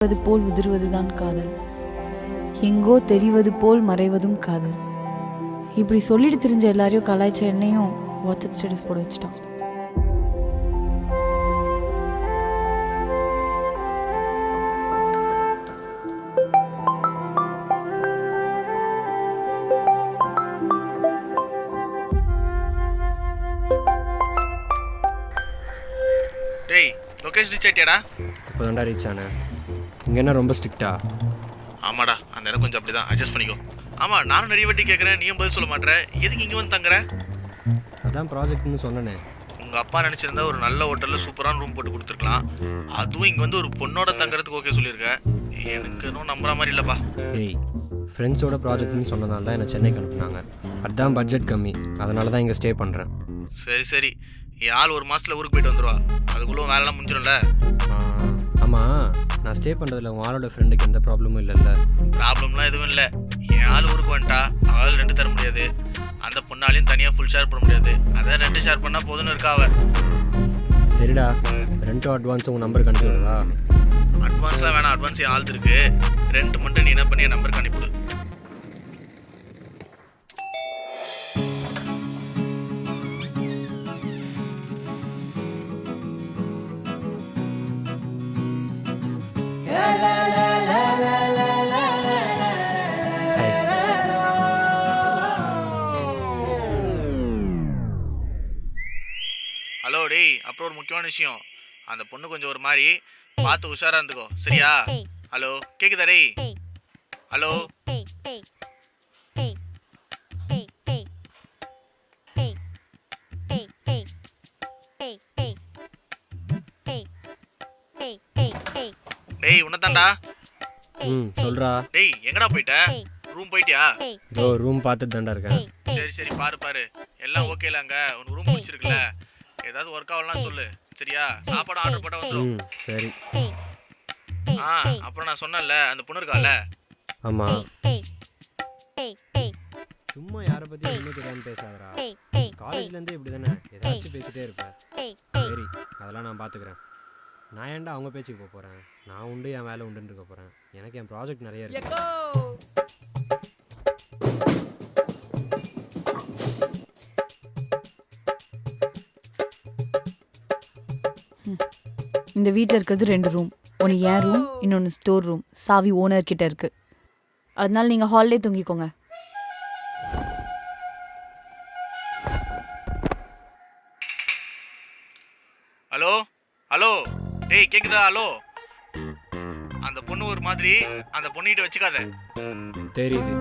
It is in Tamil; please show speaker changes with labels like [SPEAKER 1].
[SPEAKER 1] போல் உதிர்வதுதான் காதல், எங்கோ தெரிவது போல் மறைவதும் காதல். இப்படி சொல்லிட்டு தெரிஞ்ச எல்லாரையும் கலாய்ச்ச என்னையும் வாட்ஸ்அப் ஸ்டேட்டஸ் போட வச்சுட்டான்.
[SPEAKER 2] டேய், லொகேஷன் ரீச் ஆயிட்டியாடா?
[SPEAKER 3] இப்போ தான்டா ரீச் ஆனேன். இங்கே என்ன ரொம்ப ஸ்ட்ரிக்டா?
[SPEAKER 2] ஆமாடா, அந்த இடம் கொஞ்சம் அப்படி தான், அட்ஜஸ்ட் பண்ணிக்கோ. ஆமாம், நானும் நிறைய வாட்டி கேட்குறேன், நீயும் பதில் சொல்ல மாட்டேற. எதுக்கு இங்கே வந்து தங்குற?
[SPEAKER 3] அதான் ப்ராஜெக்ட்னு சொன்னேனே.
[SPEAKER 2] உங்கள் அப்பா நினச்சிருந்தா ஒரு நல்ல ஹோட்டலில் சூப்பரான ரூம் போட்டு கொடுத்துருக்கலாம். அதுவும் இங்கே வந்து ஒரு பொண்ணோட தங்குறதுக்கு ஓகே சொல்லியிருக்க. எனக்கு இன்னும் நம்புற மாதிரி இல்லைப்பா.
[SPEAKER 3] ஏய், ஃப்ரெண்ட்ஸோட ப்ராஜெக்ட்னு சொன்னதால தான் என்னை சென்னைக்கு அனுப்புனாங்க. அதுதான் பட்ஜெட் கம்மி, அதனால தான் இங்கே ஸ்டே பண்ணுறேன்.
[SPEAKER 2] சரி சரி, என் ஆள் ஒரு மாதத்தில் ஊருக்கு போயிட்டு வந்துடுவா. அதுக்குள்ளே வேலைலாம் முடிஞ்சிடும்ல?
[SPEAKER 3] ஆமாம், நான் ஸ்டே பண்ணுறதுல உன் ஆளோட ஃப்ரெண்டுக்கு எந்த ப்ராப்ளமும் இல்லைல்ல?
[SPEAKER 2] ப்ராப்ளம்லாம் எதுவும் இல்லை. என் ஆள் ஊருக்கு வந்துட்டா அவள் 2 தர முடியாது, அந்த பொண்ணாலையும் தனியாக ஃபுல் ஷேர் பண்ண முடியாது. அதான் 2 ஷேர் பண்ணால் போதுன்னு இருக்கா அவள்.
[SPEAKER 3] சரிடா, ரெண்ட்டும் அட்வான்ஸ் உங்கள் நம்பருக்கு அனுப்பிவிடுறா?
[SPEAKER 2] அட்வான்ஸ்லாம் வேணாம், அட்வான்ஸ் என் ஆள் இருக்கு. ரெண்ட் மட்டும் நீ என்ன பண்ணி என் நம்பருக்கு அனுப்பிவிடு. ஹலோ டேய், அப்புறம் ஒரு முக்கியமான விஷயம். அந்த பொண்ணு கொஞ்சம் ஒரு மாதிரி பார்த்து உஷாரா இருந்துக்கோ, சரியா? ஹலோ, கேக்குதா டேய்? ஹலோ, டேய் உன்னதான்டா.
[SPEAKER 3] சொல்கிறா.
[SPEAKER 2] டேய் எங்கடா போயிட்ட? ரூம் போயிட்டியா?
[SPEAKER 3] இதோ ரூம் பார்த்துட்டு தான்டா இருக்கேன்.
[SPEAKER 2] சரி சரி, பாரு பாரு, எல்லாம் ஓகேல? அங்க உனக்கு ரூம் பிடிச்சிருக்குல்ல? ஏதாவது ஒர்க் ஆகலாம் சொல்லு, சரியா? சாப்பாடு ஆர்டர் போட்டா வந்துடும்.
[SPEAKER 3] சரி.
[SPEAKER 2] அப்புறம் நான் சொன்னேன்ல, அந்த பொண்ணு இருக்கால?
[SPEAKER 3] ஆமாம். சும்மா யாரை பற்றி ஒன்றும் தெரியாமல் பேசாதடா. காலேஜ்லேருந்தே இப்படி தானே ஏதாச்சும் பேசிகிட்டே இருப்பேன். சரி, அதெல்லாம் நான் பார்த்துக்கிறேன். நான் ஏன்டா அவங்க பேச்சுக்கு போக போகிறேன்? நான் உண்டு, என் வேலை உண்டுன்னு இருக்க போகிறேன். எனக்கு என் ப்ராஜெக்ட் நிறைய இருக்கு.
[SPEAKER 1] இந்த வீட்டில் இருக்கிறது 2 ரூம். ஒன்று என் ரூம், இன்னொன்று ஸ்டோர் ரூம். சாவி ஓனர் கிட்ட இருக்கு. அதனால நீங்கள் ஹால்லே தூங்கிக்கோங்க.
[SPEAKER 2] ஹலோ ஹலோ, டேய் கேக்குதா? ஹலோ, அந்த பொண்ணு ஒரு மாதிரி, அந்த பொண்ணுகிட்ட வச்சுக்காத.
[SPEAKER 3] தெரியுது.